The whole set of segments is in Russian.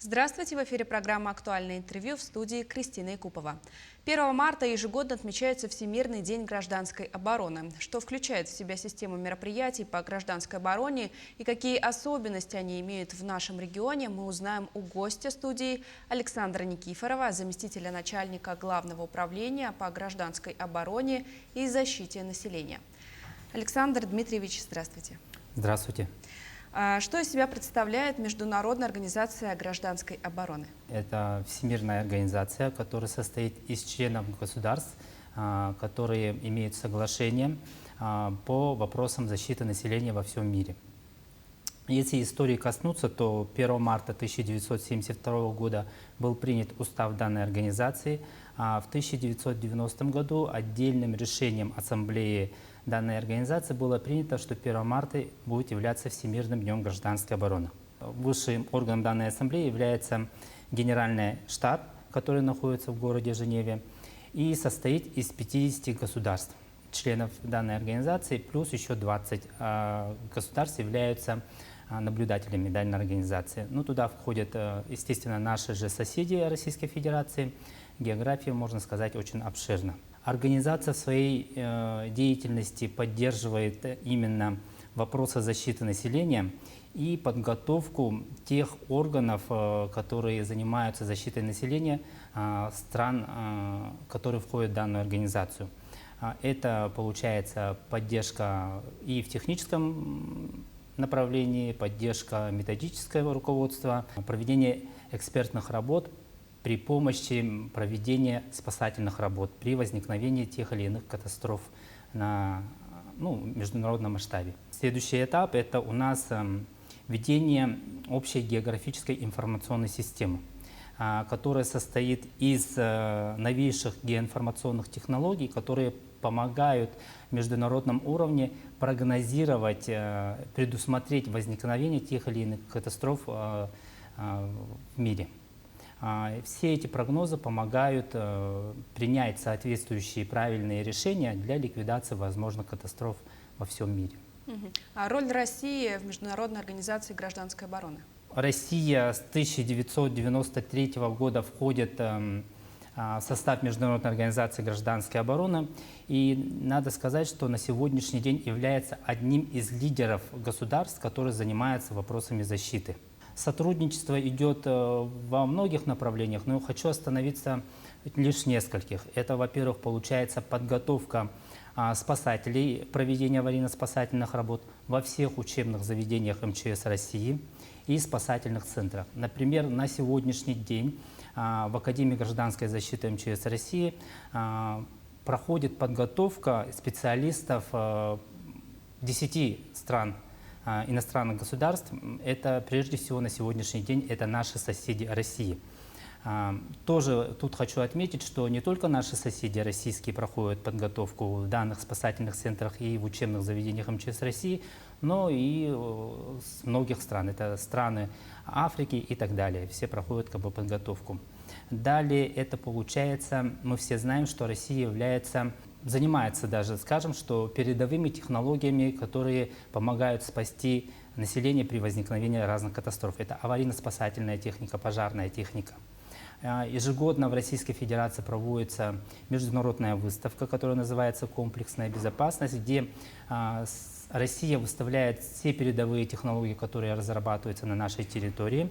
Здравствуйте! В эфире программа «Актуальное интервью» в студии Кристина Якупова. 1 марта ежегодно отмечается Всемирный день гражданской обороны. Что включает в себя систему мероприятий по гражданской обороне и какие особенности они имеют в нашем регионе, мы узнаем у гостя студии Александра Никифорова, заместителя начальника Главного управления по гражданской обороне и защите населения. Александр Дмитриевич, здравствуйте! Здравствуйте! Что из себя представляет Международная организация гражданской обороны? Это всемирная организация, которая состоит из членов государств, которые имеют соглашение по вопросам защиты населения во всем мире. Если истории коснуться, то 1 марта 1972 года был принят устав данной организации, а в 1990 году отдельным решением Ассамблеи данной организации было принято, что 1 марта будет являться Всемирным днем гражданской обороны. Высшим органом данной ассамблеи является Генеральный штаб, который находится в городе Женеве и состоит из 50 государств, членов данной организации, плюс еще 20 государств являются наблюдателями данной организации. Ну, туда входят, естественно, наши же соседи Российской Федерации. География, можно сказать, очень обширна. Организация в своей деятельности поддерживает именно вопросы защиты населения и подготовку тех органов, которые занимаются защитой населения стран, которые входят в данную организацию. Это получается поддержка и в техническом направлении, поддержка методического руководства, проведение экспертных работ при помощи проведения спасательных работ при возникновении тех или иных катастроф на международном масштабе. Следующий этап – это у нас введение общей географической информационной системы, которая состоит из новейших геоинформационных технологий, которые помогают в международном уровне прогнозировать, предусмотреть возникновение тех или иных катастроф в мире. Все эти прогнозы помогают принять соответствующие правильные решения для ликвидации возможных катастроф во всем мире. А роль России в Международной организации гражданской обороны? Россия с 1993 года входит в состав Международной организации гражданской обороны. И надо сказать, что на сегодняшний день является одним из лидеров государств, которые занимаются вопросами защиты. Сотрудничество идет во многих направлениях, но хочу остановиться лишь в нескольких. Это, во-первых, получается подготовка спасателей, проведение аварийно-спасательных работ во всех учебных заведениях МЧС России и спасательных центрах. Например, на сегодняшний день в Академии гражданской защиты МЧС России проходит подготовка специалистов 10 стран, иностранных государств. Это прежде всего на сегодняшний день это наши соседи России. Тоже тут хочу отметить, что не только наши соседи российские проходят подготовку в данных спасательных центрах и в учебных заведениях МЧС России, но и с многих стран. Это страны Африки и так далее. Все проходят подготовку. Далее это получается, мы все знаем, что Россия занимается даже, скажем, что передовыми технологиями, которые помогают спасти население при возникновении разных катастроф. Это аварийно-спасательная техника, пожарная техника. Ежегодно в Российской Федерации проводится международная выставка, которая называется «Комплексная безопасность», где Россия выставляет все передовые технологии, которые разрабатываются на нашей территории.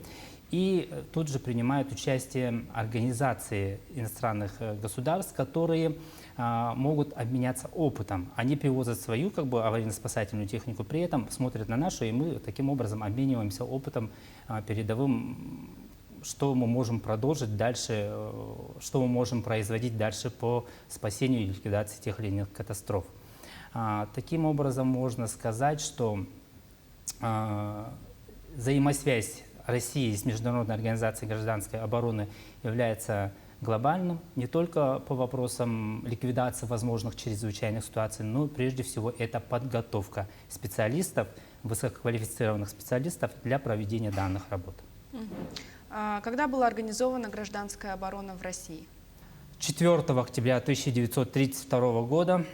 И тут же принимают участие организации иностранных государств, которые могут обменяться опытом. Они привозят свою аварийно-спасательную технику, при этом смотрят на нашу, и мы таким образом обмениваемся опытом передовым, что мы можем продолжить дальше, что мы можем производить дальше по спасению и ликвидации тех или иных катастроф. Таким образом, можно сказать, что взаимосвязь России с Международной организацией гражданской обороны является глобальным, не только по вопросам ликвидации возможных чрезвычайных ситуаций, но прежде всего это подготовка специалистов, высококвалифицированных специалистов для проведения данных работ. Когда была организована гражданская оборона в России? 4 октября 1932 года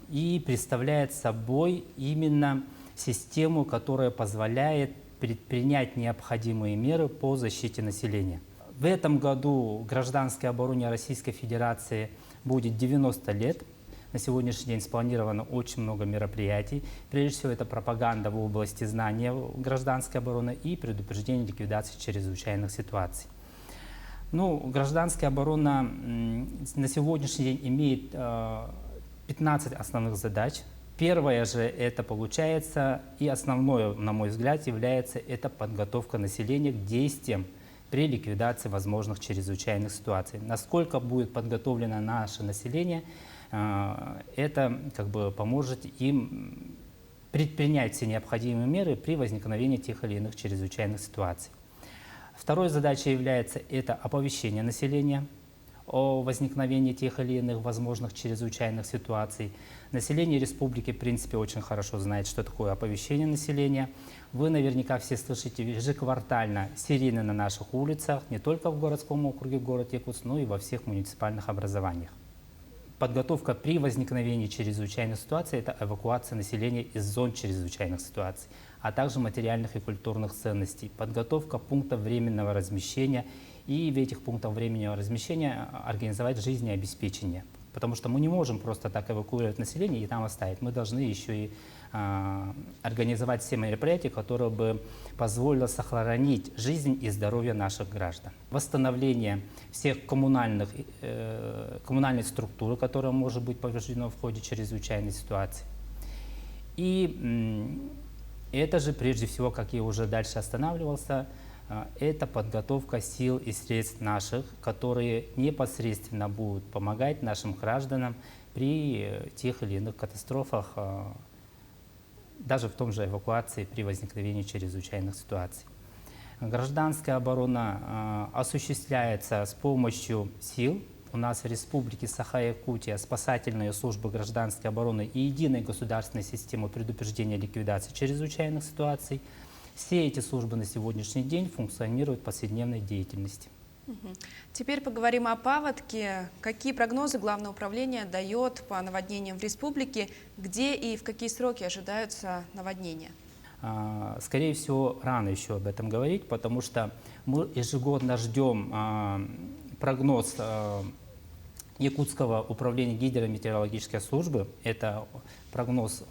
и представляет собой именно систему, которая позволяет предпринять необходимые меры по защите населения. В этом году гражданской обороне Российской Федерации будет 90 лет. На сегодняшний день спланировано очень много мероприятий. Прежде всего, это пропаганда в области знания гражданской обороны и предупреждение ликвидации чрезвычайных ситуаций. Ну, гражданская оборона на сегодняшний день имеет 15 основных задач. Первое же это получается, и основное, на мой взгляд, является это подготовка населения к действиям при ликвидации возможных чрезвычайных ситуаций. Насколько будет подготовлено наше население, это поможет им предпринять все необходимые меры при возникновении тех или иных чрезвычайных ситуаций. Второй задачей является это оповещение населения о возникновении тех или иных возможных чрезвычайных ситуаций. Население республики, в принципе, очень хорошо знает, что такое оповещение населения. Вы наверняка все слышите ежеквартально сирены на наших улицах, не только в городском округе, в городе Якутск, но и во всех муниципальных образованиях. Подготовка при возникновении чрезвычайных ситуаций – это эвакуация населения из зон чрезвычайных ситуаций, а также материальных и культурных ценностей, подготовка пунктов временного размещения и в этих пунктах временного размещения организовать жизнеобеспечение. Потому что мы не можем просто так эвакуировать население и там оставить. Мы должны еще и организовать все мероприятия, которые бы позволили сохранить жизнь и здоровье наших граждан. Восстановление всех коммунальной структуры, которая может быть повреждена в ходе чрезвычайной ситуации. И это же прежде всего, как я уже дальше останавливался, это подготовка сил и средств наших, которые непосредственно будут помогать нашим гражданам при тех или иных катастрофах, даже в том же эвакуации при возникновении чрезвычайных ситуаций. Гражданская оборона осуществляется с помощью сил. У нас в Республике Саха-Якутия спасательные службы гражданской обороны и единая государственная система предупреждения и ликвидации чрезвычайных ситуаций. Все эти службы на сегодняшний день функционируют в повседневной деятельности. Теперь поговорим о паводке. Какие прогнозы Главное управление дает по наводнениям в республике? Где и в какие сроки ожидаются наводнения? Скорее всего, рано еще об этом говорить, потому что мы ежегодно ждем прогноз Якутского управления гидрометеорологической службы. Это прогноз,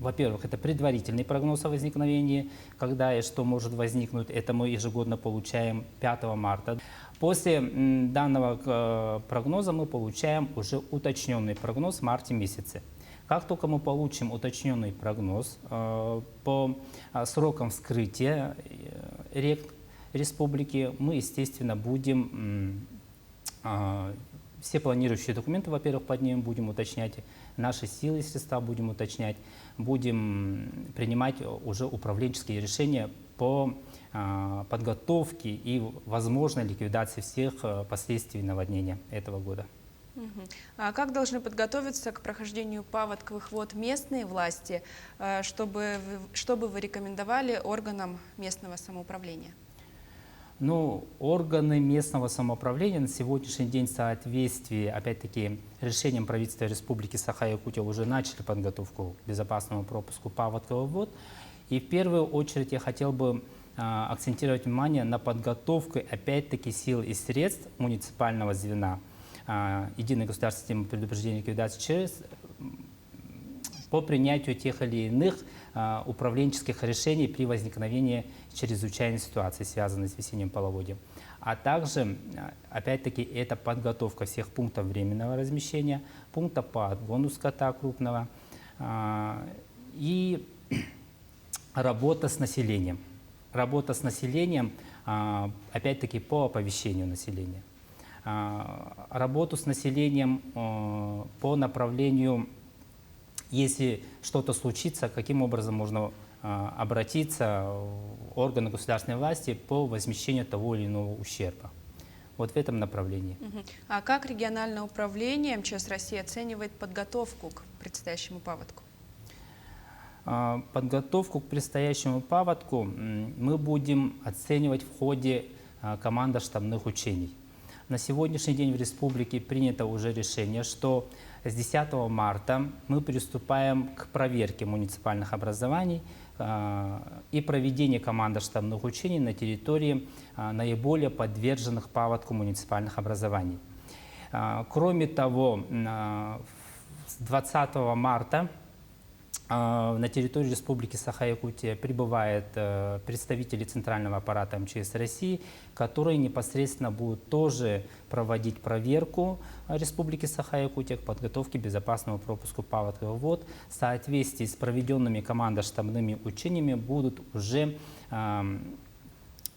во-первых, это предварительный прогноз о возникновении, когда и что может возникнуть. Это мы ежегодно получаем 5 марта. После данного прогноза мы получаем уже уточненный прогноз в марте месяце. Как только мы получим уточненный прогноз по срокам вскрытия рек республики, мы, естественно, будем все планирующие документы, во-первых, поднимем, будем уточнять наши силы и средства, будем уточнять, будем принимать уже управленческие решения по подготовке и возможной ликвидации всех последствий наводнения этого года. А как должны подготовиться к прохождению паводковых вод местные власти, чтобы вы рекомендовали органам местного самоуправления? Ну, органы местного самоуправления на сегодняшний день в соответствии, опять-таки, решением правительства Республики Саха-Якутия уже начали подготовку к безопасному пропуску паводковых вод. И в первую очередь я хотел бы акцентировать внимание на подготовку, опять-таки, сил и средств муниципального звена единой государственной системы предупреждения и ликвидации по принятию тех или иных управленческих решений при возникновении чрезвычайной ситуации, связанной с весенним половодьем. А также, опять-таки, это подготовка всех пунктов временного размещения, пункта по отгону скота крупного и работа с населением. Работа с населением, опять-таки, по оповещению населения. Работу с населением по направлению, если что-то случится, каким образом можно обратиться в органы государственной власти по возмещению того или иного ущерба. Вот в этом направлении. А как региональное управление МЧС России оценивает подготовку к предстоящему паводку? Подготовку к предстоящему паводку мы будем оценивать в ходе командно-штабных учений. На сегодняшний день в республике принято уже решение, что с 10 марта мы приступаем к проверке муниципальных образований и проведению командно-штабных учений на территории наиболее подверженных паводку муниципальных образований. Кроме того, с 20 марта на территории Республики Саха-Якутия прибывают представители Центрального аппарата МЧС России, которые непосредственно будут тоже проводить проверку Республики Саха-Якутия к подготовке к безопасному пропуску паводковых вод. В соответствии с проведенными командно-штабными учениями будут уже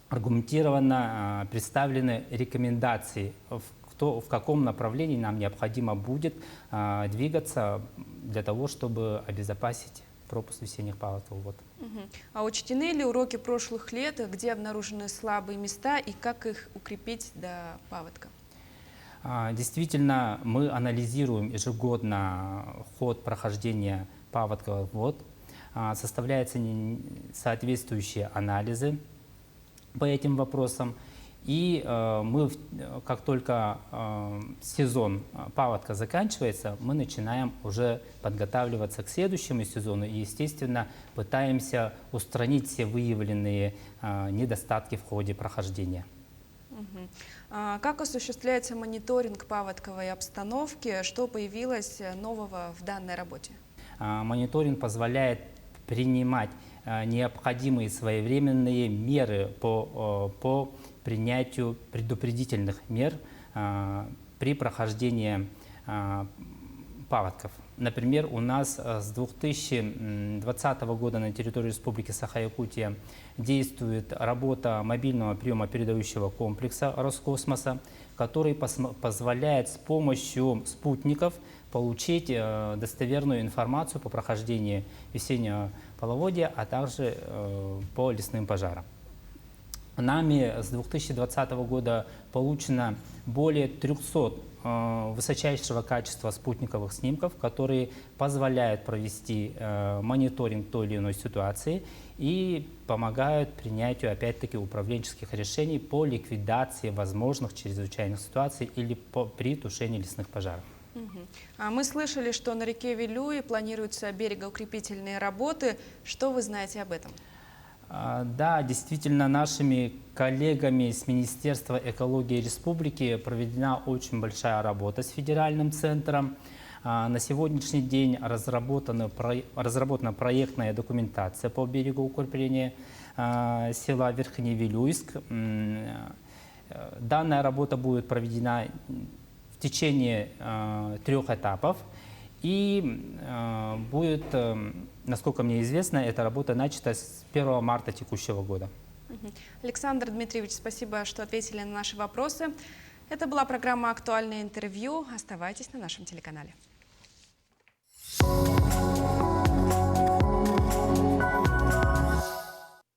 аргументированно представлены рекомендации, в каком направлении нам необходимо будет двигаться для того, чтобы обезопасить пропуск весенних паводковых вод. А учтены ли уроки прошлых лет, где обнаружены слабые места и как их укрепить до паводка? Действительно, мы анализируем ежегодно ход прохождения паводковых вод, составляются соответствующие анализы по этим вопросам. И мы, как только сезон паводка заканчивается, мы начинаем уже подготавливаться к следующему сезону и, естественно, пытаемся устранить все выявленные недостатки в ходе прохождения. Как осуществляется мониторинг паводковой обстановки? Что появилось нового в данной работе? Мониторинг позволяет принимать необходимые своевременные меры по принятию предупредительных мер при прохождении паводков. Например, у нас с 2020 года на территории Республики Саха-Якутия действует работа мобильного приемо-передающего комплекса Роскосмоса, который позволяет с помощью спутников получить достоверную информацию по прохождению весеннего половодья, а также по лесным пожарам. Нами с 2020 года получено более 300 высочайшего качества спутниковых снимков, которые позволяют провести мониторинг той или иной ситуации и помогают принятию, опять-таки, управленческих решений по ликвидации возможных чрезвычайных ситуаций или при тушении лесных пожаров. Мы слышали, что на реке Вилюй планируются берегоукрепительные работы. Что вы знаете об этом? Да, действительно, нашими коллегами с Министерства экологии Республики проведена очень большая работа с федеральным центром. На сегодняшний день разработана проектная документация по берегоукреплению села Верхневилюйск. Данная работа будет проведена в течение 3 этапов. И будет, насколько мне известно, эта работа начата с 1 марта текущего года. Александр Дмитриевич, спасибо, что ответили на наши вопросы. Это была программа «Актуальное интервью». Оставайтесь на нашем телеканале.